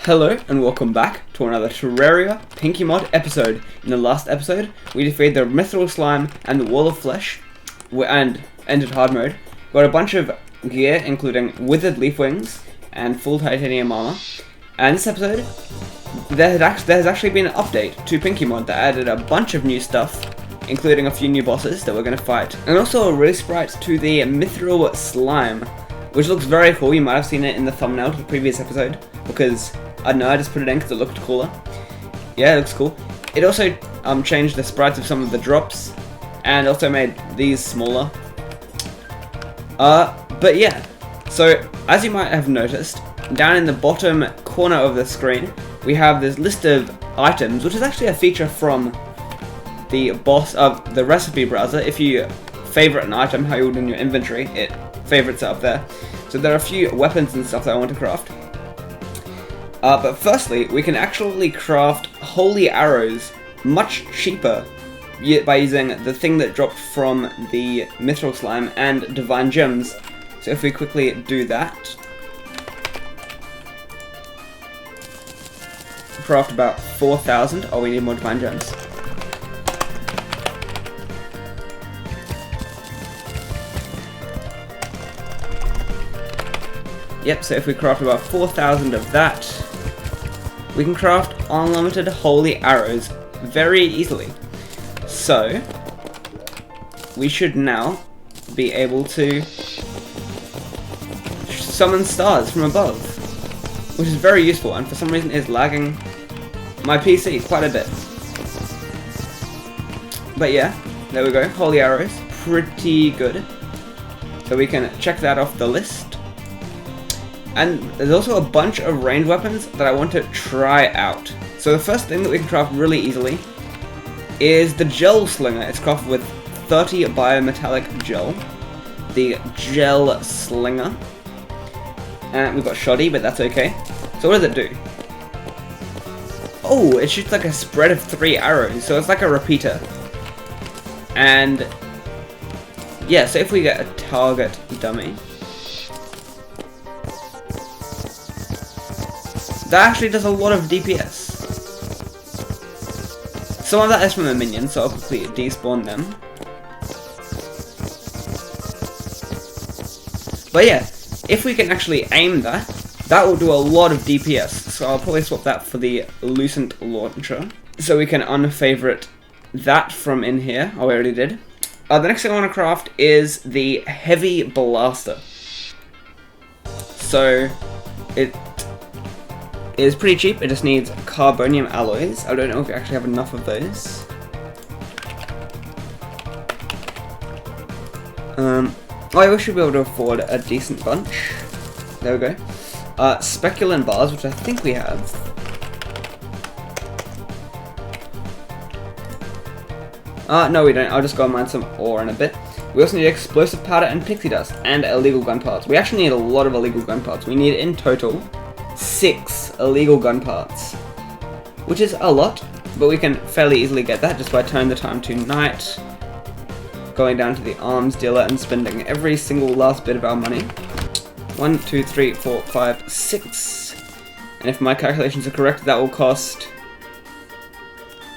Hello and welcome back to another Terraria Pinkymod episode. In the last episode, we defeated the Mithril Slime and the Wall of Flesh, and entered hard mode. Got a bunch of gear, including withered leaf wings and full titanium armor. And this episode, there has actually been an update to Pinkymod that added a bunch of new stuff, including a few new bosses that we're going to fight, and also a release sprite to the Mithril Slime, which looks very cool. You might have seen it in the thumbnail to the previous episode, because I don't know, I just put it in because it looked cooler. Yeah, it looks cool. It also changed the sprites of some of the drops, and also made these smaller. But yeah, so as you might have noticed, down in the bottom corner of the screen, we have this list of items, which is actually a feature from the boss of the recipe browser. If you favorite an item, how you would in your inventory, it favorites it up there. So there are a few weapons and stuff that I want to craft. But firstly, we can actually craft holy arrows much cheaper by using the thing that dropped from the Mithril Slime and divine gems. So if we quickly do that, craft about 4,000. Oh, we need more divine gems. Yep, so if we craft about 4,000 of that, we can craft unlimited holy arrows very easily. So, we should now be able to summon stars from above, which is very useful, and for some reason is lagging my PC quite a bit. But yeah, there we go, holy arrows, pretty good. So we can check that off the list. And there's also a bunch of ranged weapons that I want to try out. So the first thing that we can craft really easily is the gel slinger. It's crafted with 30 biometallic gel. The gel slinger. And we've got shoddy, but that's okay. So what does it do? Oh, it shoots like a spread of 3 arrows. So it's like a repeater. And yeah, so if we get a target dummy, that actually does a lot of DPS. Some of that is from the minions, so I'll quickly despawn them. But yeah, if we can actually aim that, that will do a lot of DPS. So I'll probably swap that for the Lucent Launcher, so we can unfavorite that from in here. Oh, we already did. The next thing I want to craft is the Heavy Blaster. So it is pretty cheap. It just needs carbonium alloys. I don't know if we actually have enough of those. I should be able to afford a decent bunch. There we go. Speculum bars, which I think we have. No we don't. I'll just go and mine some ore in a bit. We also need explosive powder and pixie dust, and illegal gun parts. We actually need a lot of illegal gun parts. We need in total 6 illegal gun parts, which is a lot, but we can fairly easily get that just by turning the time to night, going down to the arms dealer and spending every single last bit of our money. 1, 2, 3, 4, 5, 6, and if my calculations are correct, that will cost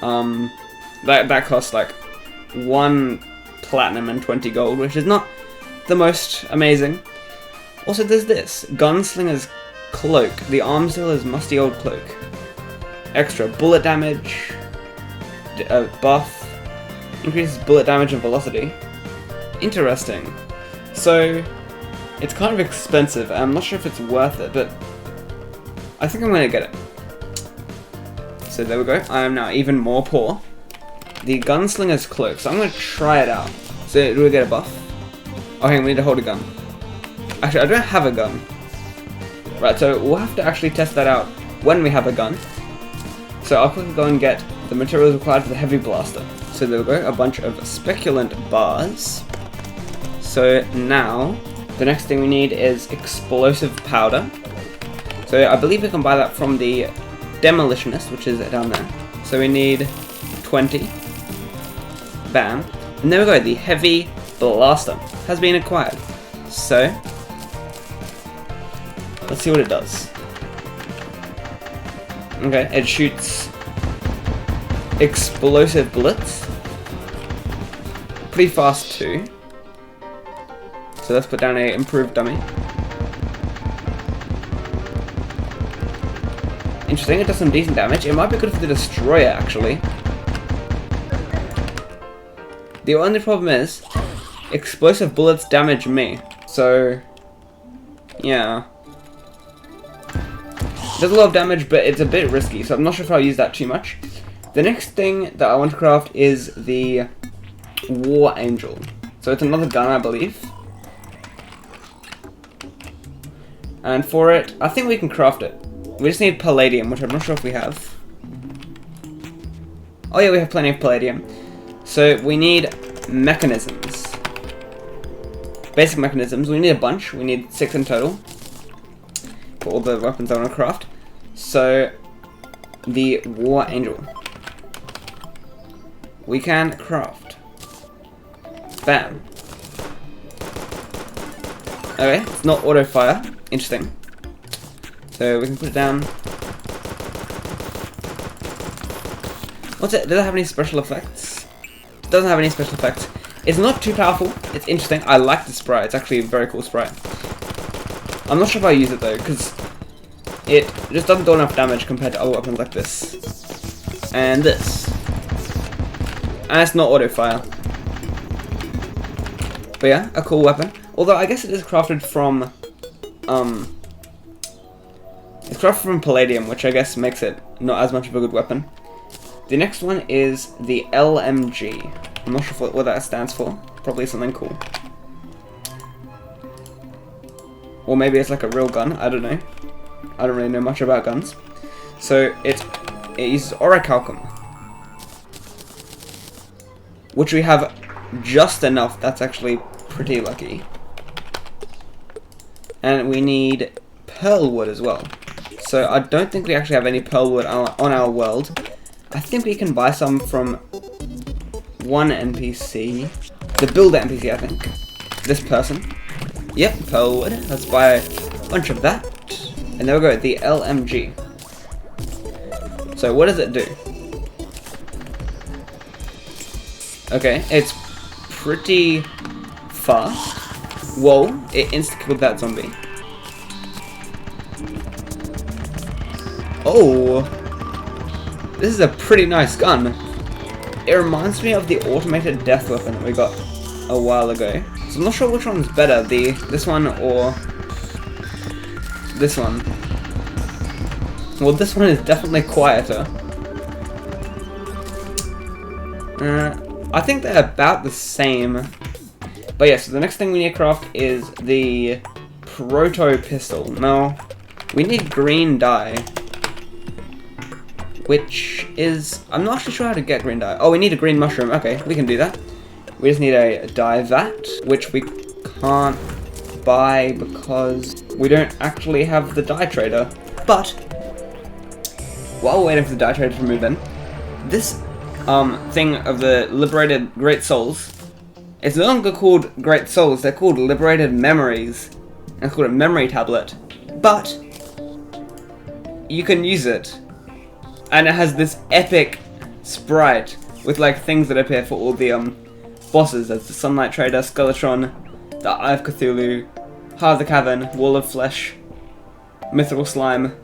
that costs like 1 platinum and 20 gold, which is not the most amazing. Also, there's this Gunslinger's Cloak, the arms dealer's musty old cloak. Extra bullet damage, buff, increases bullet damage and velocity. Interesting. So, it's kind of expensive. I'm not sure if it's worth it, but I think I'm going to get it. So there we go. I am now even more poor. The Gunslinger's Cloak. So I'm going to try it out. So do we get a buff? Okay, we need to hold a gun. Actually, I don't have a gun. Right, so we'll have to actually test that out when we have a gun. So I'll quickly go and get the materials required for the Heavy Blaster. So there we go, a bunch of speculant bars. So now, the next thing we need is explosive powder. So I believe we can buy that from the Demolitionist, which is down there. So we need 20. Bam. And there we go, the Heavy Blaster has been acquired. So let's see what it does. Okay, it shoots explosive bullets. Pretty fast too. So let's put down a improved dummy. Interesting, it does some decent damage. It might be good for the destroyer actually. The only problem is, explosive bullets damage me. So, yeah. It does a lot of damage, but it's a bit risky, so I'm not sure if I'll use that too much. The next thing that I want to craft is the War Angel. So it's another gun, I believe. And for it, I think we can craft it. We just need palladium, which I'm not sure if we have. Oh yeah, we have plenty of palladium. So we need mechanisms. Basic mechanisms. We need a bunch. We need 6 in total for all the weapons I want to craft. So the War Angel we can craft. Bam. Okay, it's not auto fire. Interesting. So we can put it down. What's it? Does it have any special effects? It doesn't have any special effects. It's not too powerful. It's interesting. I like the sprite. It's actually a very cool sprite. I'm not sure if I use it though, because it just doesn't do enough damage compared to other weapons like this. And this. And it's not auto fire. But yeah, a cool weapon. Although I guess it is crafted from it's crafted from palladium, which I guess makes it not as much of a good weapon. The next one is the LMG. I'm not sure what that stands for. Probably something cool. Or maybe it's like a real gun. I don't know. I don't really know much about guns. So it uses orichalcum, which we have just enough. That's actually pretty lucky. And we need pearlwood as well. So I don't think we actually have any pearlwood on our world. I think we can buy some from one NPC. The builder NPC, I think. This person. Yep, pearlwood. Let's buy a bunch of that. And there we go, the LMG. So what does it do? Okay, it's pretty fast. Whoa, it insta-killed that zombie. Oh, this is a pretty nice gun. It reminds me of the automated death weapon that we got a while ago. So I'm not sure which one's better, this one or this one. Well, this one is definitely quieter. I think they're about the same. But yeah, so the next thing we need to craft is the proto pistol. Now, we need green dye. Which is... I'm not actually sure how to get green dye. Oh, we need a green mushroom. Okay, we can do that. We just need a dye vat, which we can't buy because we don't actually have the dye trader. But, while we're waiting for the dye trader to move in, this thing of the liberated great souls, it's no longer called great souls, they're called liberated memories. And it's called a memory tablet. But, you can use it. And it has this epic sprite with like things that appear for all the bosses. There's the Sunlight Trader, Skeletron, the Eye of Cthulhu, Heart of the Cavern, Wall of Flesh, Mithril Slime.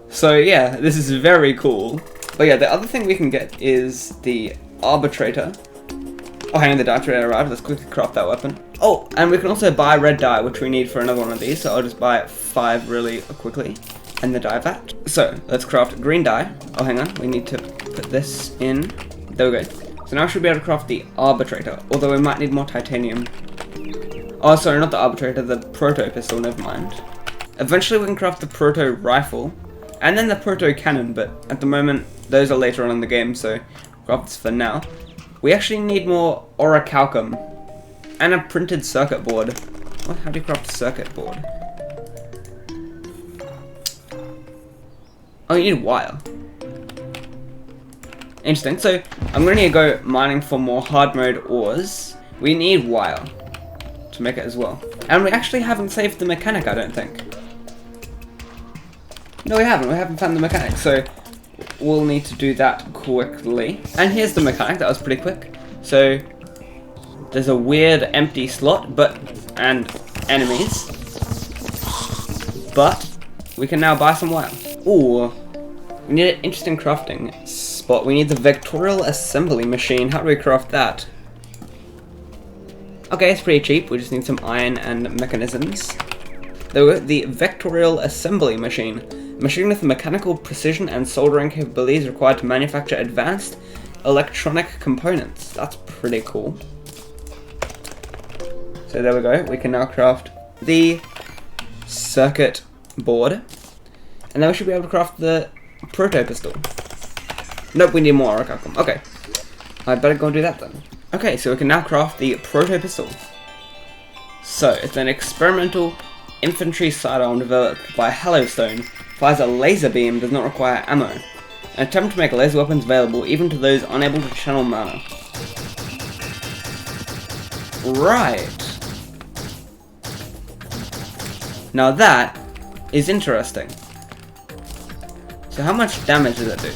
So yeah, this is very cool. But yeah, the other thing we can get is the Arbitrator. Oh, hang on, the dye trader arrived. Let's quickly craft that weapon. Oh, and we can also buy red dye, which we need for another one of these. So I'll just buy 5 really quickly. And the dye vat. So, let's craft green dye. Oh, hang on. We need to put this in. There we go. So now I should be able to craft the Arbitrator. Although we might need more titanium. Oh, sorry, not the Arbitrator. The Proto Pistol. Never mind. Eventually we can craft the Proto Rifle. And then the Proto Cannon. But at the moment, those are later on in the game. So, craft this for now. We actually need more orichalcum. And a printed circuit board. What? How do you craft a circuit board? Oh, you need wire. Interesting. So, I'm going to need to go mining for more hard mode ores. We need wire to make it as well. And we actually haven't saved the mechanic, I don't think. No, we haven't found the mechanic, so we'll need to do that quickly. And here's the mechanic, that was pretty quick. So, there's a weird empty slot, and enemies. But, we can now buy some wire. Ooh, we need an interesting crafting spot. We need the vectorial assembly machine. How do we craft that? Okay, it's pretty cheap. We just need some iron and mechanisms. There we go, the vectorial assembly machine. A machine with mechanical precision and soldering capabilities required to manufacture advanced electronic components. That's pretty cool. So there we go. We can now craft the circuit board. And then we should be able to craft the proto pistol. Nope, we need more. Okay. I better go and do that then. Okay, so we can now craft the proto pistol. So, it's an experimental infantry sidearm developed by Hellostone. Fires a laser beam, does not require ammo. An attempt to make laser weapons available even to those unable to channel mana. Right. Now that is interesting. So how much damage does it do?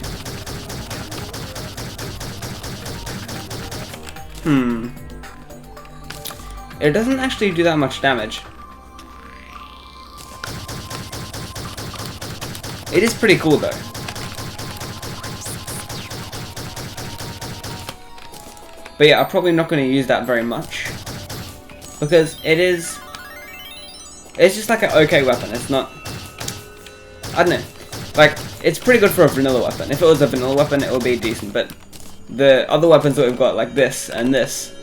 It doesn't actually do that much damage. It is pretty cool though. But yeah, I'm probably not going to use that very much. Because it's just like an okay weapon. It's not, I don't know. Like, it's pretty good for a vanilla weapon. If it was a vanilla weapon, it would be decent. But the other weapons that we've got, like this and this,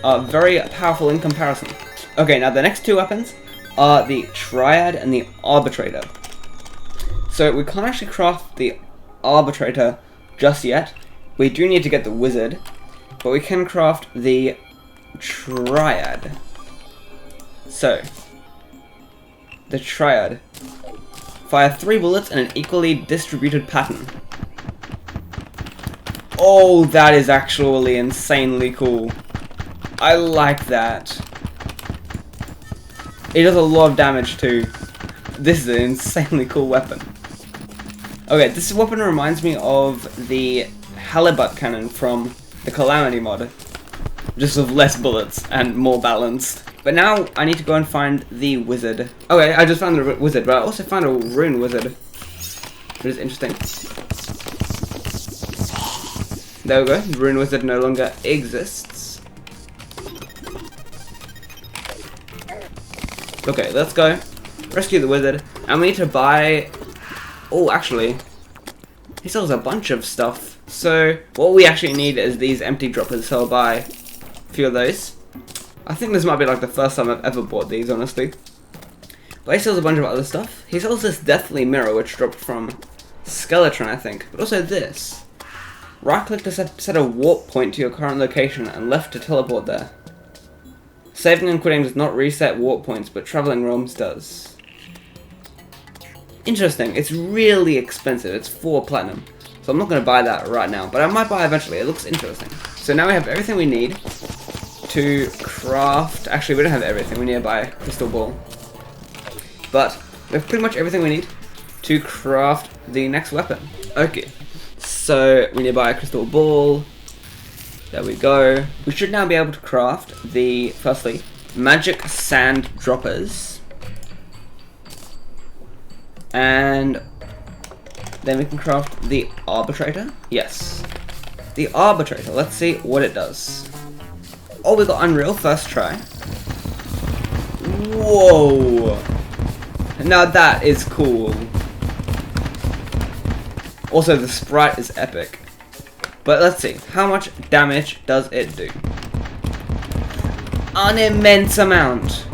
are very powerful in comparison. Okay, now the next two weapons are the Triad and the Arbitrator. So we can't actually craft the Arbitrator just yet. We do need to get the Wizard, but we can craft the Triad. So, the Triad. Fire 3 bullets in an equally distributed pattern. Oh, that is actually insanely cool. I like that. It does a lot of damage too. This is an insanely cool weapon. Okay, this weapon reminds me of the halibut cannon from the Calamity mod. Just with less bullets and more balanced. But now I need to go and find the wizard. Okay, I just found the wizard, but I also found a rune wizard. Which is interesting. There we go, the rune wizard no longer exists. Okay, let's go. Rescue the wizard. And we need to buy... Oh, actually, he sells a bunch of stuff. So, what we actually need is these empty droppers, so I'll buy a few of those. I think this might be like the first time I've ever bought these, honestly. But he sells a bunch of other stuff. He sells this deathly mirror, which dropped from Skeleton, I think. But also this. Right-click to set a warp point to your current location, and left to teleport there. Saving and quitting does not reset warp points, but traveling realms does. Interesting. It's really expensive. It's 4 platinum. So I'm not going to buy that right now, but I might buy eventually. It looks interesting. So now we have everything we need to craft... Actually, we don't have everything. We need to buy a crystal ball. But we have pretty much everything we need to craft the next weapon. Okay. So we need to buy a crystal ball. There we go. We should now be able to craft the, firstly, magic sand droppers. And then we can craft the arbitrator. Yes. The arbitrator. Let's see what it does. Oh, we got Unreal first try. Whoa. Now that is cool. Also, the sprite is epic. But let's see. How much damage does it do? An immense amount.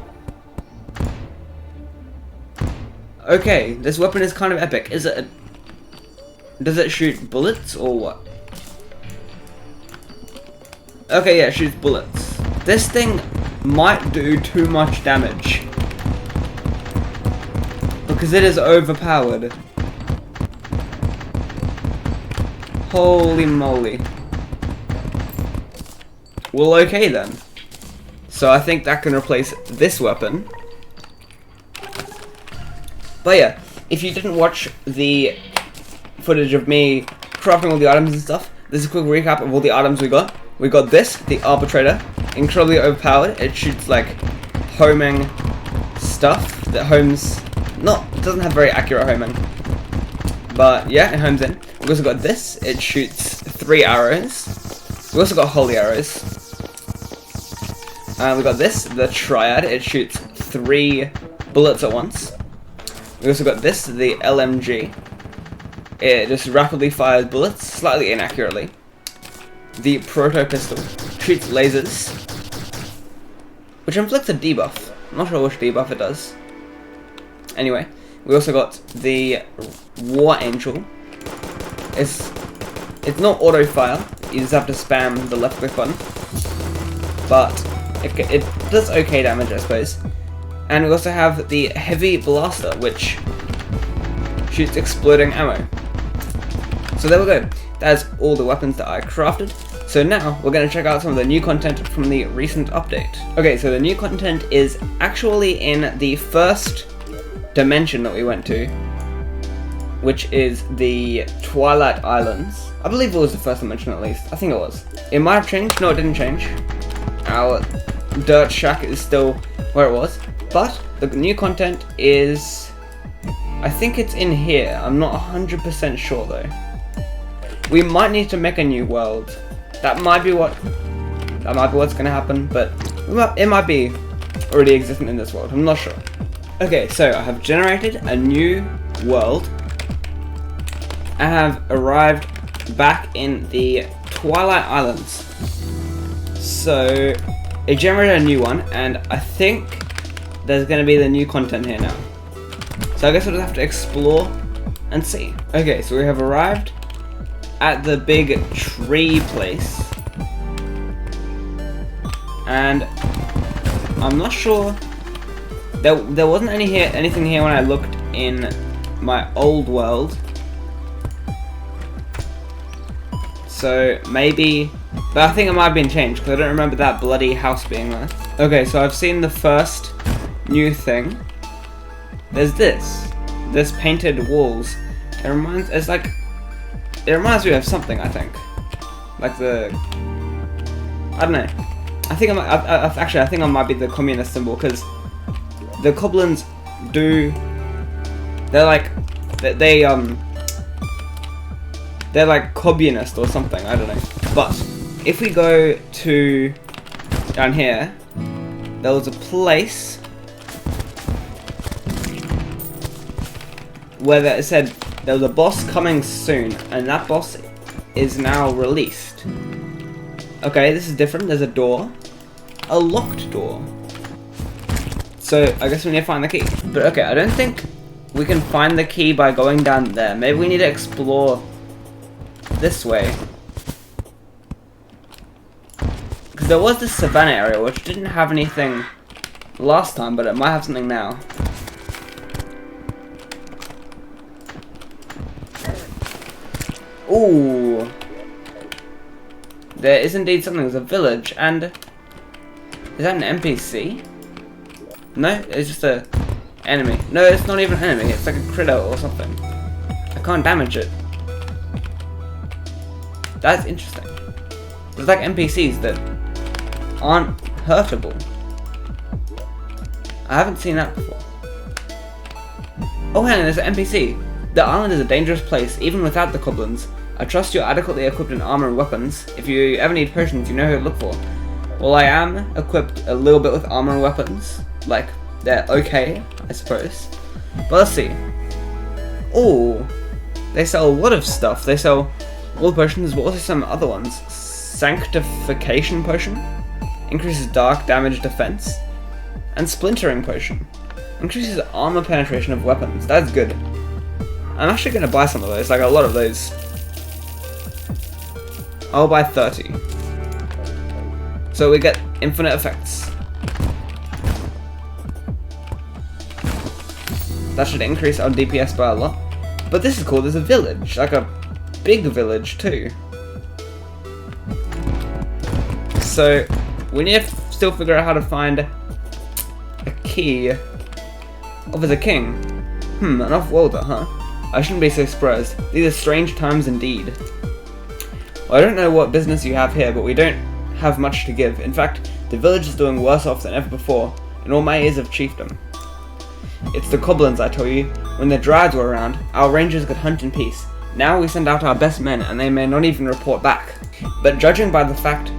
Okay, this weapon is kind of epic. Is it does it shoot bullets or what? Okay, yeah, it shoots bullets. This thing might do too much damage. Because it is overpowered. Holy moly. Well, okay then. So I think that can replace this weapon. But yeah, if you didn't watch the footage of me crafting all the items and stuff, this is a quick recap of all the items we got. We got this, the Arbitrator, incredibly overpowered. It shoots like homing stuff that homes, doesn't have very accurate homing, but yeah, it homes in. We also got this, it shoots 3 arrows. We also got holy arrows. We got this, the Triad, it shoots 3 bullets at once. We also got this, the LMG. It just rapidly fires bullets, slightly inaccurately. The Proto Pistol shoots lasers, which inflicts a debuff. I'm not sure which debuff it does. Anyway, we also got the War Angel. It's not auto fire, you just have to spam the left click button. But it does okay damage, I suppose. And we also have the Heavy Blaster, which shoots exploding ammo. So there we go. That's all the weapons that I crafted. So now we're going to check out some of the new content from the recent update. Okay, so the new content is actually in the first dimension that we went to, which is the Twilight Islands. I believe it was the first dimension at least. I think it was. It might have changed. No, it didn't change. Our dirt shack is still where it was. But the new content is, I think it's in here. I'm not 100% sure though. We might need to make a new world. That might be what's gonna happen, but it might be already existent in this world. I'm not sure. Okay, so I have generated a new world. I have arrived back in the Twilight Islands. So it generated a new one, and I think there's gonna be the new content here now. So I guess we'll just have to explore and see. Okay, so we have arrived at the big tree place, and I'm not sure. There wasn't anything here when I looked in my old world. So maybe, but I think it might have been changed because I don't remember that bloody house being there. Okay, so I've seen the first new thing. There's this painted walls. It reminds me of something, I think. Like I don't know. I think I think it might be the communist symbol, because the Kobbolems they're like communist or something, I don't know. But if we go to down here, there was a place where it said there was a boss coming soon, and that boss is now released. Okay, this is different. There's a door. A locked door. So, I guess we need to find the key. But okay, I don't think we can find the key by going down there. Maybe we need to explore this way. Because there was this savannah area which didn't have anything last time, but it might have something now. Ooh. There is indeed something. There's a village, and is that an NPC? No, it's just a enemy. No, it's not even an enemy. It's like a critter or something. I can't damage it. That's interesting. There's like NPCs that aren't hurtable. I haven't seen that before. Oh, hang on, there's an NPC. The island is a dangerous place, even without the Kobbolems. I trust you're adequately equipped in armor and weapons. If you ever need potions, you know who to look for. Well, I am equipped a little bit with armor and weapons. Like, they're okay, I suppose. But let's see. Oh, they sell a lot of stuff. They sell all the potions, but also some other ones. Sanctification Potion. Increases dark damage defense. And Splintering Potion. Increases armor penetration of weapons. That's good. I'm actually going to buy some of those, like a lot of those. I'll buy 30. So we get infinite effects. That should increase our DPS by a lot. But this is cool, there's a village, like a big village too. So we need to still figure out how to find a key. Oh, there's a king. An off-worlder, huh? I shouldn't be so surprised. These are strange times indeed. Well, I don't know what business you have here, but we don't have much to give. In fact, the village is doing worse off than ever before, in all my years of chiefdom. It's the Kobbolems, I tell you. When the Dryads were around, our rangers could hunt in peace. Now we send out our best men, and they may not even report back. But judging by the fact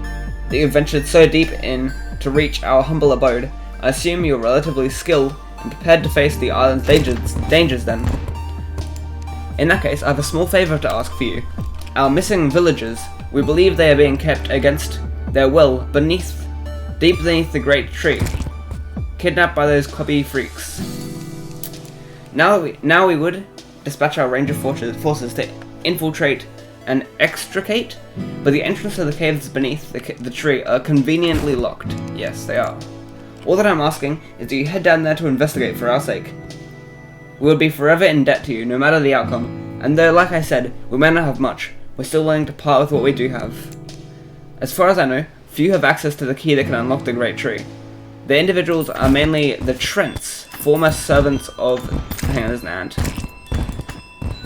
that you ventured so deep in to reach our humble abode, I assume you're relatively skilled and prepared to face the island's dangers then. In that case, I have a small favour to ask for you. Our missing villagers, we believe they are being kept against their will deep beneath the great tree, kidnapped by those clubby freaks. Now we would dispatch our ranger forces to infiltrate and extricate, but the entrance to the caves beneath the tree are conveniently locked. Yes, they are. All that I'm asking is that you head down there to investigate for our sake. We will be forever in debt to you, no matter the outcome, and though, like I said, we may not have much, we're still willing to part with what we do have. As far as I know, few have access to the key that can unlock the Great Tree. The individuals are mainly the Trents, former servants of... hang on, there's an ant.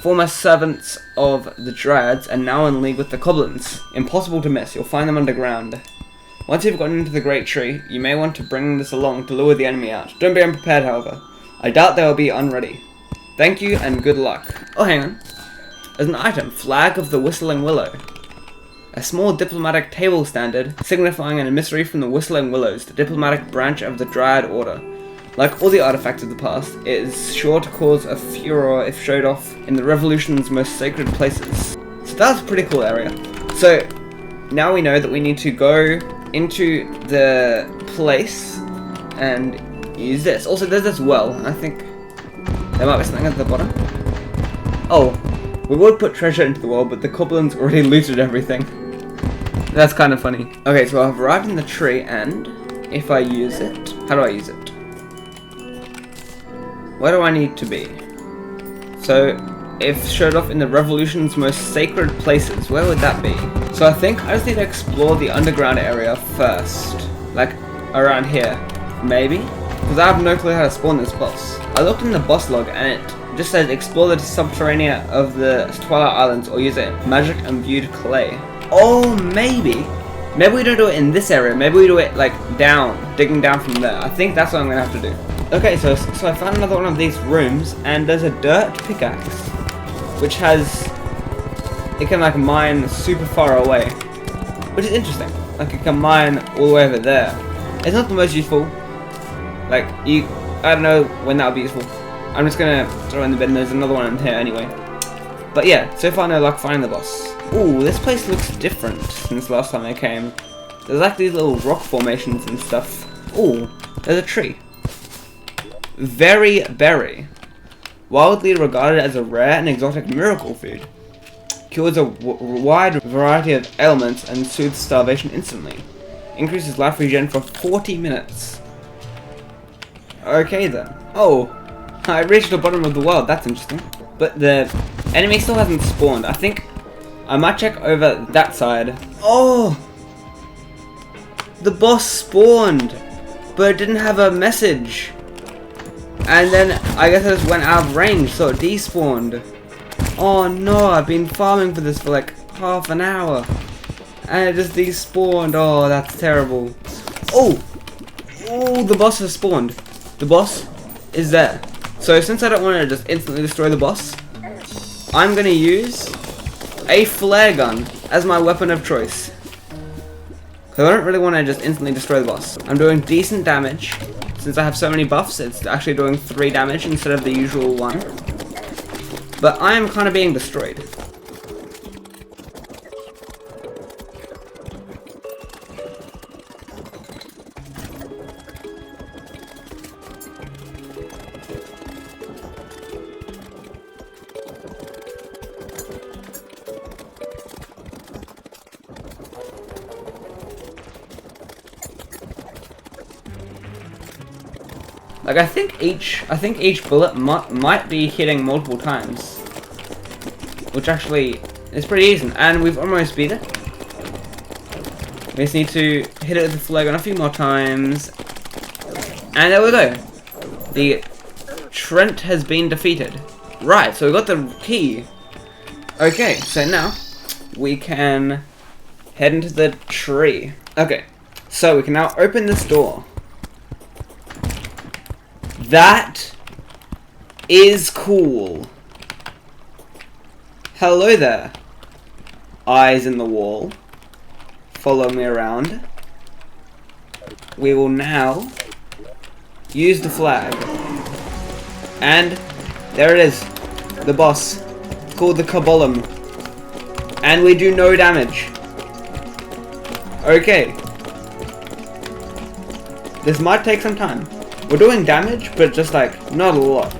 Former servants of the Dryads, and now in league with the Kobbolens. Impossible to miss, you'll find them underground. Once you've gotten into the Great Tree, you may want to bring this along to lure the enemy out. Don't be unprepared, however. I doubt they will be unready. Thank you, and good luck. Oh, hang on. As an item, Flag of the Whistling Willow. A small diplomatic table standard, signifying an emissary from the Whistling Willows, the diplomatic branch of the Dryad Order. Like all the artifacts of the past, it is sure to cause a furor if showed off in the Revolution's most sacred places. So that's a pretty cool area. So, now we know that we need to go into the place and use this. Also, there's this well. I think there might be something at the bottom. Oh, we would put treasure into the well, but the Kobbolens already looted everything. That's kind of funny. Okay, so I've arrived in the tree, and if I use it... how do I use it? Where do I need to be? So, if showed off in the Revolution's most sacred places, where would that be? So I think I just need to explore the underground area first. Like, around here. Maybe? Because I have no clue how to spawn this boss. I looked in the boss log, and it just says explore the subterranea of the Twilight Islands or use a magic imbued clay. Oh, maybe. Maybe we don't do it in this area. Maybe we do it like down, digging down from there. I think that's what I'm gonna have to do. Okay, so I found another one of these rooms, and there's a dirt pickaxe, which has, it can like mine super far away, which is interesting. Like it can mine all the way over there. It's not the most useful. Like I don't know when that would be useful. I'm just gonna throw it in the bin. There's another one in here anyway. But yeah, so far no luck finding the boss. Ooh, this place looks different since last time I came. There's like these little rock formations and stuff. Ooh, there's a tree. Very berry. Widely regarded as a rare and exotic miracle food. Cures a wide variety of ailments and soothes starvation instantly. Increases life regen for 40 minutes. Okay then. Oh, I reached the bottom of the world, that's interesting. But the enemy still hasn't spawned. I think I might check over that side. Oh! The boss spawned, but it didn't have a message. And then I guess I just went out of range, so it despawned. Oh no, I've been farming for this for like half an hour. And it just despawned. Oh, that's terrible. Oh! Oh, the boss has spawned. The boss is there. So since I don't want to just instantly destroy the boss, I'm going to use a flare gun as my weapon of choice. Because I don't really want to just instantly destroy the boss. I'm doing decent damage. Since I have so many buffs, it's actually doing 3 damage instead of the usual 1. But I am kind of being destroyed. Like I think each bullet might be hitting multiple times, which actually is pretty decent, and we've almost beat it. We just need to hit it with the flare gun a few more times, and there we go. The Trent has been defeated. Right, so we got the key. Okay, so now we can head into the tree. Okay, so we can now open this door. That is cool. Hello there. Eyes in the wall. Follow me around. We will now use the flag. And there it is. The boss. Called the Kobbolem. And we do no damage. Okay. This might take some time. We're doing damage, but just like, not a lot.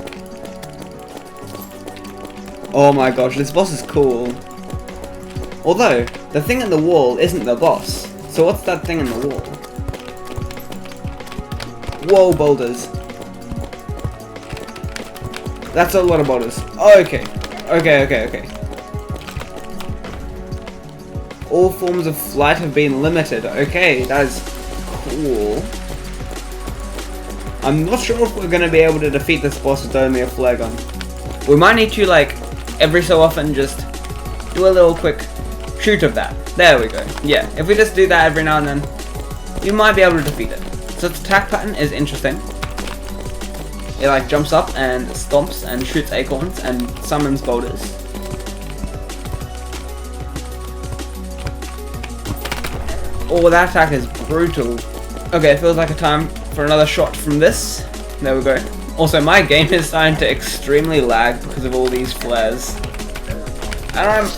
Oh my gosh, this boss is cool. Although, the thing in the wall isn't the boss. So what's that thing in the wall? Whoa, boulders. That's a lot of boulders. Oh, okay. Okay. All forms of flight have been limited. Okay, that is cool. I'm not sure if we're going to be able to defeat this boss with only a flare gun. We might need to, like, every so often just do a little quick shoot of that. There we go. Yeah, if we just do that every now and then, you might be able to defeat it. So its attack pattern is interesting. It like jumps up and stomps and shoots acorns and summons boulders. Oh, that attack is brutal. Okay, it feels like a time for another shot from this. There we go. Also, my game is starting to extremely lag because of all these flares. And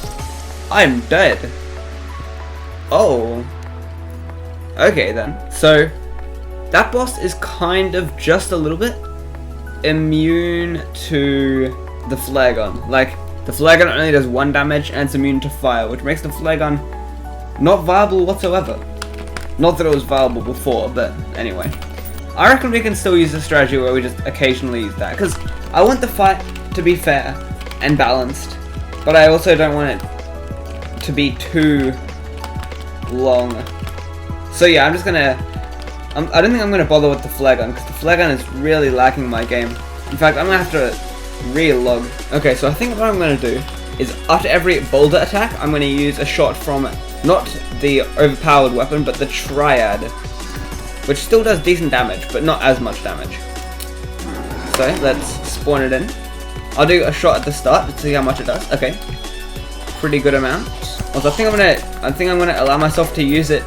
I'm dead. Oh. Okay then. So, that boss is kind of just a little bit immune to the flare gun. Like, the flare gun only does 1 damage and it's immune to fire, which makes the flare gun not viable whatsoever. Not that it was viable before, but anyway. I reckon we can still use the strategy where we just occasionally use that, because I want the fight to be fair and balanced, but I also don't want it to be too long. So yeah, I'm just gonna... I don't think I'm gonna bother with the flare gun, because the flare gun is really lagging my game. In fact, I'm gonna have to re-log. Okay, so I think what I'm gonna do is after every boulder attack, I'm gonna use a shot from not the overpowered weapon, but the Triad, which still does decent damage, but not as much damage. So let's spawn it in. I'll do a shot at the start to see how much it does. Okay, pretty good amount. Also, I think I'm gonna allow myself to use it.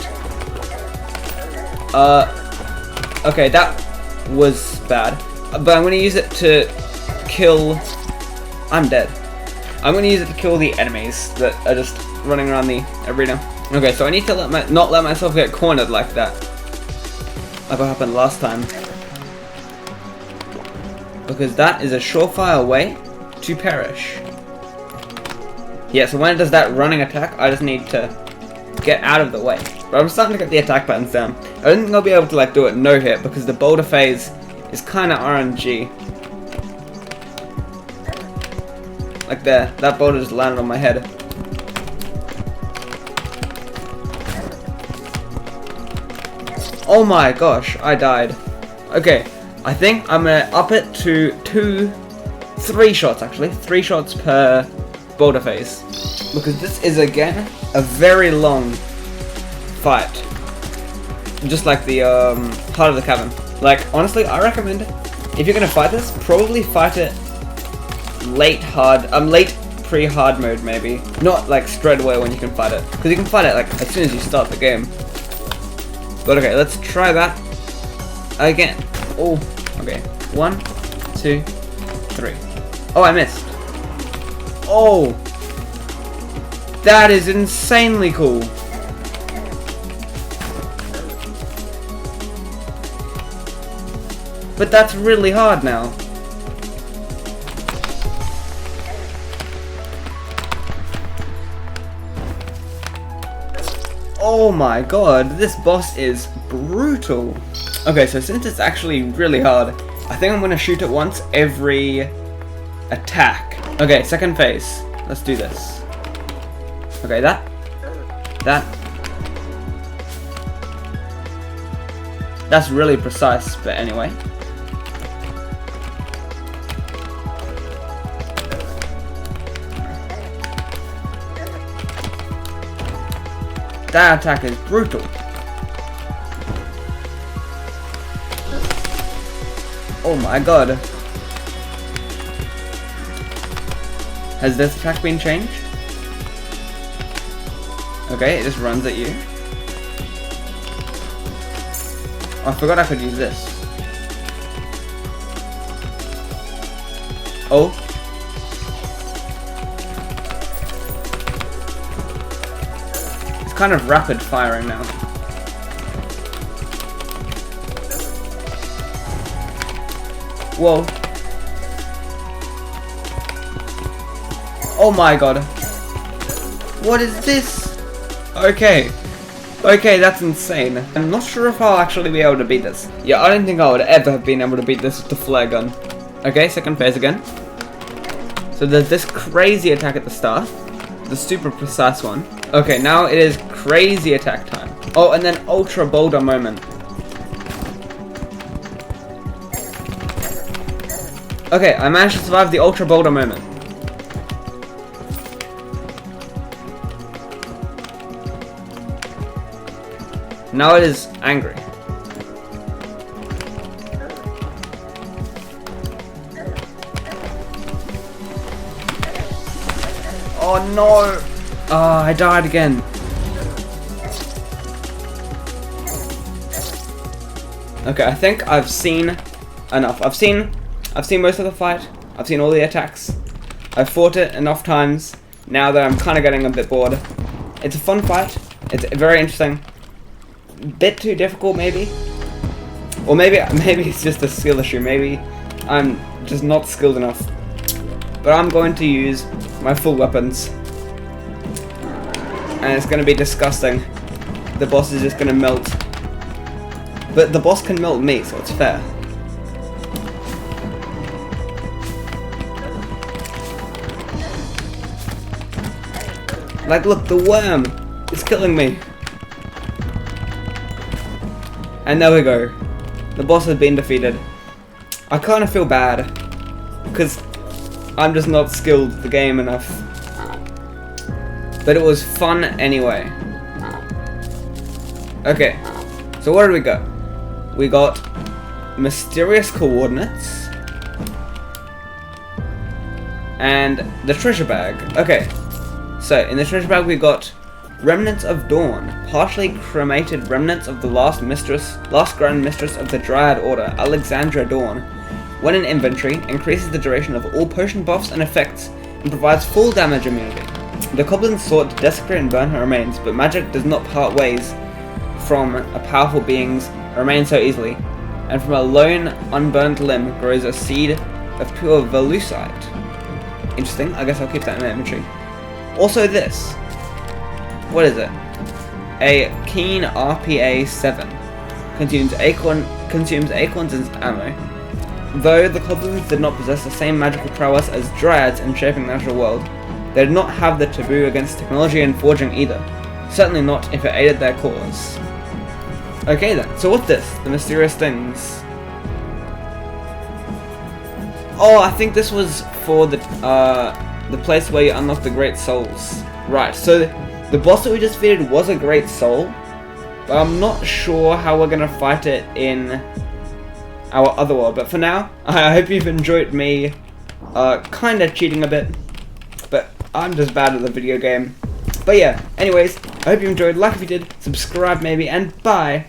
Okay, that was bad, but I'm gonna use it to kill. I'm dead. I'm gonna use it to kill the enemies that are just running around the arena. Okay, so I need to not let myself get cornered like that. Like what happened last time. Because that is a surefire way to perish. Yeah, so when it does that running attack, I just need to get out of the way. But I'm starting to get the attack patterns down. I don't think I'll be able to like do it no hit because the boulder phase is kind of RNG. Like there, that boulder just landed on my head. Oh my gosh, I died. Okay, I think I'm gonna up it to 3 shots actually. 3 shots per boulder phase. Because this is again a very long fight. Just like the Heart of the Cavern. Like honestly, I recommend if you're gonna fight this, probably fight it late pre-hard mode maybe. Not like straight away when you can fight it. Because you can fight it like as soon as you start the game. But okay, let's try that again. Oh, okay. 1, 2, 3. Oh, I missed. Oh, that is insanely cool. But that's really hard now. Oh my god, this boss is brutal. Okay, so since it's actually really hard, I think I'm gonna shoot it once every attack. Okay, second phase. Let's do this. Okay, that. That's really precise, but anyway. That attack is brutal. Oh my god. Has this attack been changed? Okay, it just runs at you. Oh, I forgot I could use this. Oh. It's kind of rapid firing now. Whoa. Oh my god. What is this? Okay. Okay, that's insane. I'm not sure if I'll actually be able to beat this. Yeah, I don't think I would ever have been able to beat this with the flare gun. Okay, second phase again. So there's this crazy attack at the start. The super precise one. Okay, now it is crazy attack time. Oh, and then ultra boulder moment. Okay, I managed to survive the ultra boulder moment. Now it is angry. Oh no! Oh, I died again. Okay, I think I've seen enough. I've seen most of the fight. I've seen all the attacks. I've fought it enough times now that I'm kind of getting a bit bored. It's a fun fight. It's very interesting. Bit too difficult, maybe, or maybe it's just a skill issue. Maybe I'm just not skilled enough. But I'm going to use my full weapons, and it's going to be disgusting. The boss is just going to melt, but the boss can melt me, so it's fair. Like, look, the worm is killing me. And there we go. The boss has been defeated. I kind of feel bad, because I'm just not skilled at the game enough. But it was fun anyway. Okay, so what did we got? We got mysterious coordinates and the treasure bag. Okay, so in the treasure bag we got remnants of dawn, partially cremated remnants of the last grand mistress of the Dryad Order, Alexandra Dawn. When in inventory, increases the duration of all potion buffs and effects, and provides full damage immunity. The Kobbolem sought to desecrate and burn her remains, but magic does not part ways from a powerful being's remain so easily, and from a lone, unburned limb grows a seed of pure Velusite. Interesting, I guess I'll keep that in my inventory. Also this. What is it? A Keen RPA 7. Consumes acorns as ammo. Though the Kobbolems did not possess the same magical prowess as Dryads in shaping the natural world, they did not have the taboo against technology and forging either. Certainly not if it aided their cause. Okay then, so what's this? The mysterious things. Oh, I think this was for the place where you unlock the Great Souls. Right, so the boss that we just defeated was a Great Soul, but I'm not sure how we're gonna fight it in our other world. But for now, I hope you've enjoyed me kind of cheating a bit, but I'm just bad at the video game. But yeah, anyways, I hope you enjoyed. Like if you did, subscribe maybe, and bye!